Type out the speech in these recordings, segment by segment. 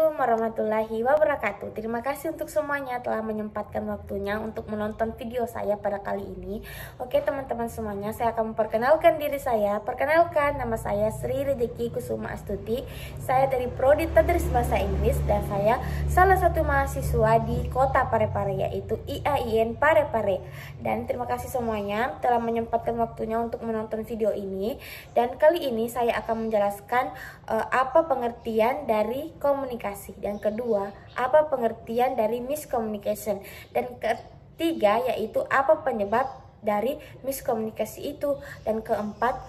Assalamualaikum warahmatullahi wabarakatuh. Terima kasih untuk semuanya telah menyempatkan waktunya untuk menonton video saya pada kali ini. Oke teman-teman semuanya, saya akan memperkenalkan diri saya. Perkenalkan, nama saya Sri Rezeki Kusuma Astuti. Saya dari Prodi Tadris Bahasa Inggris dan saya salah satu mahasiswa di Kota Parepare, yaitu IAIN Parepare. Dan terima kasih semuanya telah menyempatkan waktunya untuk menonton video ini. Dan kali ini saya akan menjelaskan apa pengertian dari komunikasi, dan kedua apa pengertian dari miscommunication, dan ketiga yaitu apa penyebab dari miskomunikasi itu, dan keempat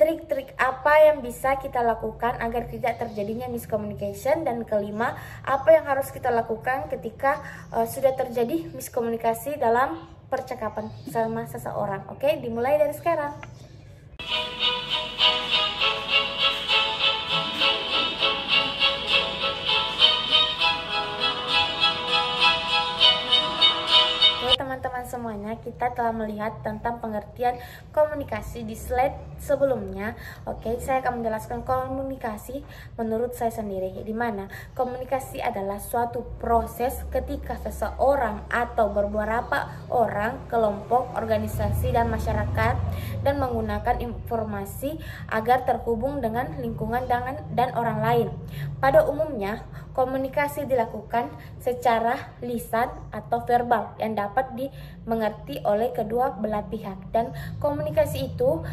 trik-trik apa yang bisa kita lakukan agar tidak terjadinya miscommunication, dan kelima apa yang harus kita lakukan ketika sudah terjadi miskomunikasi dalam percakapan sama seseorang. Oke, dimulai dari sekarang. Teman-teman semuanya, kita telah melihat tentang pengertian komunikasi di slide sebelumnya. Oke, saya akan menjelaskan komunikasi menurut saya sendiri, di mana komunikasi adalah suatu proses ketika seseorang atau beberapa orang, kelompok, organisasi, dan masyarakat dan menggunakan informasi agar terhubung dengan lingkungan dan orang lain. Pada umumnya, komunikasi dilakukan secara lisan atau verbal yang dapat dimengerti oleh kedua belah pihak, dan komunikasi itu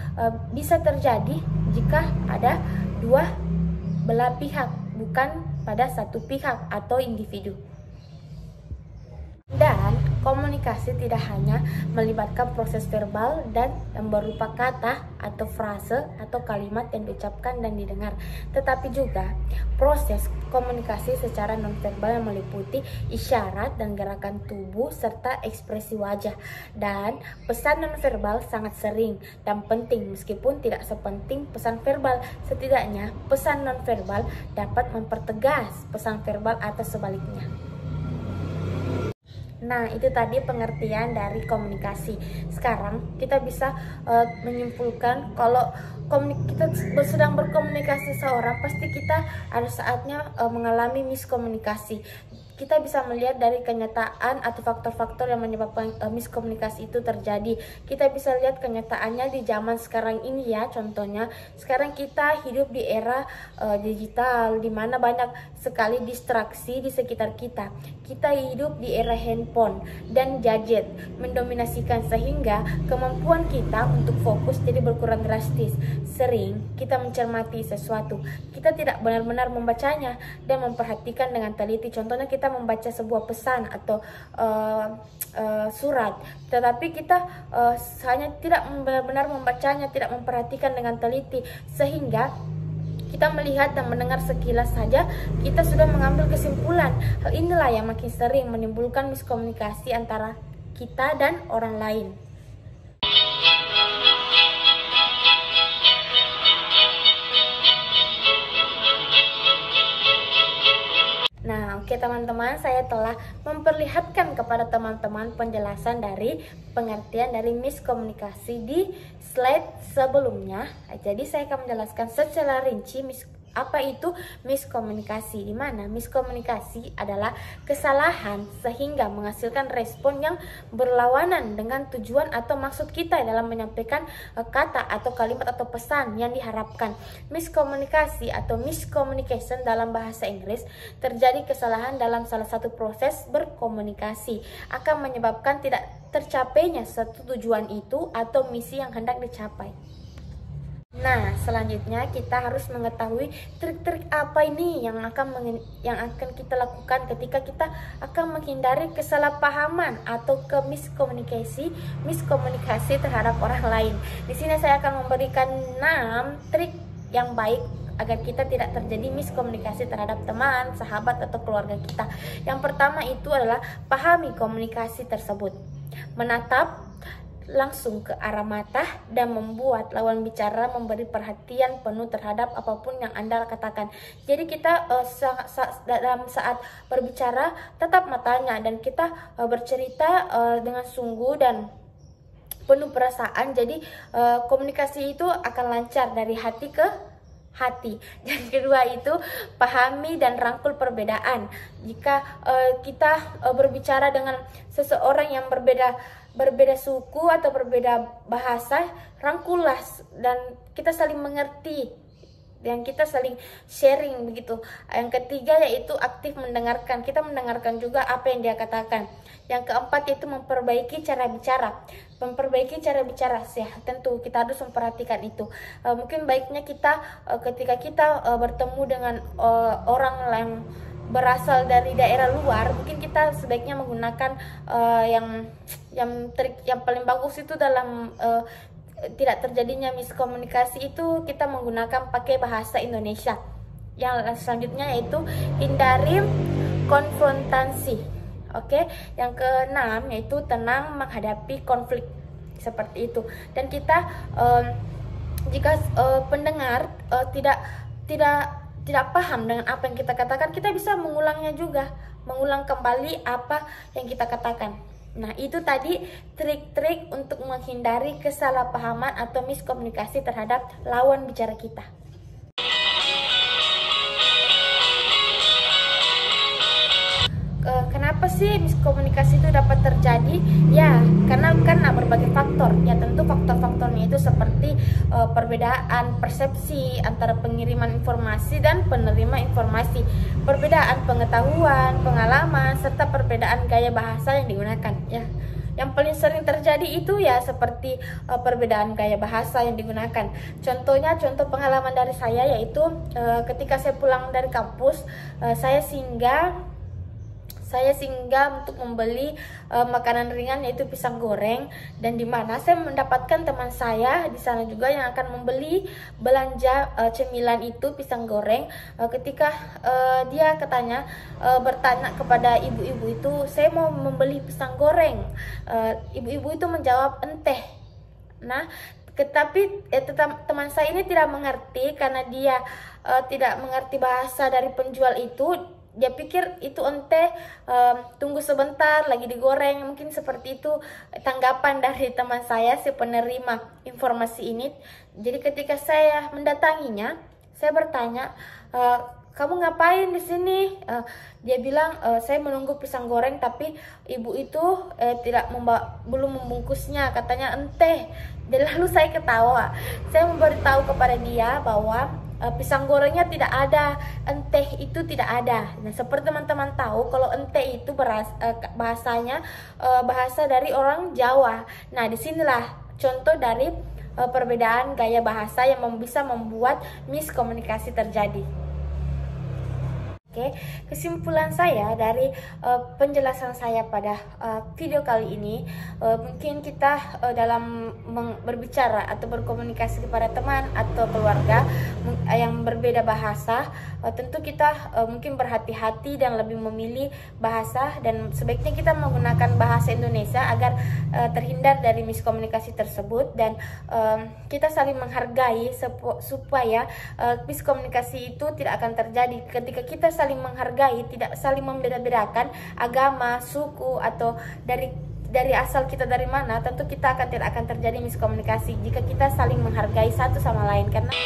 bisa terjadi jika ada dua belah pihak, bukan pada satu pihak atau individu. Dan komunikasi tidak hanya melibatkan proses verbal dan yang berupa kata atau frase atau kalimat yang diucapkan dan didengar, tetapi juga proses komunikasi secara nonverbal yang meliputi isyarat dan gerakan tubuh serta ekspresi wajah. Dan pesan nonverbal sangat sering dan penting, meskipun tidak sepenting pesan verbal. Setidaknya pesan nonverbal dapat mempertegas pesan verbal atau sebaliknya. Nah, itu tadi pengertian dari komunikasi. Sekarang kita bisa menyimpulkan kalau kita sedang berkomunikasi seorang, pasti kita ada saatnya mengalami miskomunikasi. Kita bisa melihat dari kenyataan atau faktor-faktor yang menyebabkan miskomunikasi itu terjadi. Kita bisa lihat kenyataannya di zaman sekarang ini ya. Contohnya, sekarang kita hidup di era digital, di mana banyak sekali distraksi di sekitar kita. Kita hidup di era handphone dan gadget mendominasikan, sehingga kemampuan kita untuk fokus jadi berkurang drastis. Sering kita mencermati sesuatu, kita tidak benar-benar membacanya dan memperhatikan dengan teliti. Contohnya, kita membaca sebuah pesan atau surat, tetapi kita hanya tidak benar-benar membacanya, tidak memperhatikan dengan teliti, sehingga kita melihat dan mendengar sekilas saja, kita sudah mengambil kesimpulan. Hal inilah yang makin sering menimbulkan miskomunikasi antara kita dan orang lain. Nah, oke teman-teman, saya telah memperlihatkan kepada teman-teman penjelasan dari pengertian dari miskomunikasi di slide sebelumnya. Jadi saya akan menjelaskan secara rinci apa itu miskomunikasi, di mana miskomunikasi adalah kesalahan sehingga menghasilkan respon yang berlawanan dengan tujuan atau maksud kita dalam menyampaikan kata atau kalimat atau pesan yang diharapkan. Miskomunikasi atau miscommunication dalam bahasa Inggris terjadi kesalahan dalam salah satu proses berkomunikasi, akan menyebabkan tidak tercapainya satu tujuan itu atau misi yang hendak dicapai. Nah, selanjutnya kita harus mengetahui trik-trik apa ini yang akan kita lakukan ketika kita akan menghindari kesalahpahaman atau miskomunikasi terhadap orang lain. Di sini saya akan memberikan 6 trik yang baik agar kita tidak terjadi miskomunikasi terhadap teman, sahabat, atau keluarga kita. Yang pertama itu adalah pahami komunikasi tersebut. Menatap langsung ke arah mata dan membuat lawan bicara memberi perhatian penuh terhadap apapun yang Anda katakan. Jadi kita dalam saat berbicara tatap matanya dan kita bercerita dengan sungguh dan penuh perasaan. Jadi komunikasi itu akan lancar dari hati ke hati. Yang kedua itu pahami dan rangkul perbedaan. Jika kita berbicara dengan seseorang yang berbeda suku atau berbeda bahasa, rangkullah dan kita saling mengerti dan kita saling sharing begitu. Yang ketiga yaitu aktif mendengarkan. Kita mendengarkan juga apa yang dia katakan. Yang keempat itu memperbaiki cara bicara. Memperbaiki cara bicara sih, tentu kita harus memperhatikan itu. Mungkin baiknya kita ketika kita bertemu dengan orang yang berasal dari daerah luar, mungkin kita sebaiknya menggunakan trik yang paling bagus itu dalam tidak terjadinya miskomunikasi itu kita menggunakan pakai bahasa Indonesia. Yang selanjutnya yaitu hindari konfrontasi. Oke, yang keenam yaitu tenang menghadapi konflik seperti itu. Dan kita jika pendengar tidak paham dengan apa yang kita katakan, kita bisa mengulangnya juga, mengulang kembali apa yang kita katakan. Nah, itu tadi trik-trik untuk menghindari kesalahpahaman atau miskomunikasi terhadap lawan bicara kita. Kenapa sih miskomunikasi itu dapat terjadi? Ya, karena berbagai faktor. Ya, tentu faktor-faktornya itu seperti perbedaan persepsi antara pengiriman informasi dan penerima informasi, perbedaan pengetahuan, pengalaman, serta perbedaan gaya bahasa yang digunakan. Ya, yang paling sering terjadi itu ya seperti perbedaan gaya bahasa yang digunakan. Contoh pengalaman dari saya yaitu ketika saya pulang dari kampus, saya singgah untuk membeli makanan ringan yaitu pisang goreng, dan di mana saya mendapatkan teman saya di sana juga yang akan membeli belanja cemilan itu pisang goreng. Ketika dia bertanya kepada ibu-ibu itu, saya mau membeli pisang goreng. Ibu-ibu itu menjawab enteh. Nah, tetapi teman saya ini tidak mengerti karena dia tidak mengerti bahasa dari penjual itu. Dia pikir itu ente, tunggu sebentar lagi digoreng, mungkin seperti itu tanggapan dari teman saya si penerima informasi ini. Jadi ketika saya mendatanginya, saya bertanya, kamu ngapain di sini? Dia bilang, saya menunggu pisang goreng tapi ibu itu belum membungkusnya, katanya ente. Dan lalu saya ketawa. Saya memberitahu kepada dia bahwa pisang gorengnya tidak ada, enteh itu tidak ada. Nah, seperti teman-teman tahu kalau enteh itu bahasanya bahasa dari orang Jawa. Nah, disinilah contoh dari perbedaan gaya bahasa yang bisa membuat miskomunikasi terjadi. Oke, kesimpulan saya dari penjelasan saya pada video kali ini, mungkin kita dalam berbicara atau berkomunikasi kepada teman atau keluarga yang berbeda bahasa, tentu kita mungkin berhati-hati dan lebih memilih bahasa, dan sebaiknya kita menggunakan bahasa Indonesia agar terhindar dari miskomunikasi tersebut, dan kita saling menghargai supaya miskomunikasi itu tidak akan terjadi. Ketika kita saling menghargai, tidak saling membeda-bedakan agama, suku, atau dari asal kita dari mana, tentu kita tidak akan terjadi miskomunikasi jika kita saling menghargai satu sama lain. Karena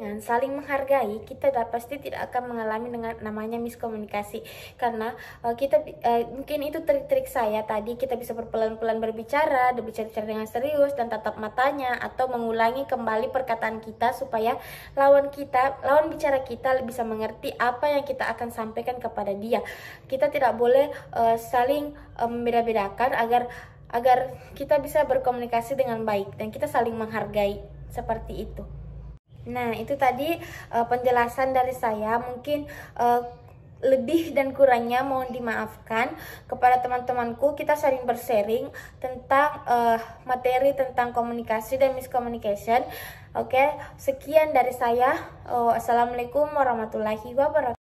dengan saling menghargai, kita pasti tidak akan mengalami dengan namanya miskomunikasi. Karena mungkin itu trik-trik saya tadi, kita bisa pelan-pelan berbicara dengan serius dan tatap matanya, atau mengulangi kembali perkataan kita supaya lawan bicara kita bisa mengerti apa yang kita akan sampaikan kepada dia. Kita tidak boleh saling membeda-bedakan agar kita bisa berkomunikasi dengan baik dan kita saling menghargai, seperti itu. Nah, itu tadi penjelasan dari saya. Mungkin lebih dan kurangnya mohon dimaafkan. Kepada teman-temanku, kita sering bersharing tentang materi tentang komunikasi dan miscommunication. Oke, sekian dari saya. Assalamualaikum warahmatullahi wabarakatuh.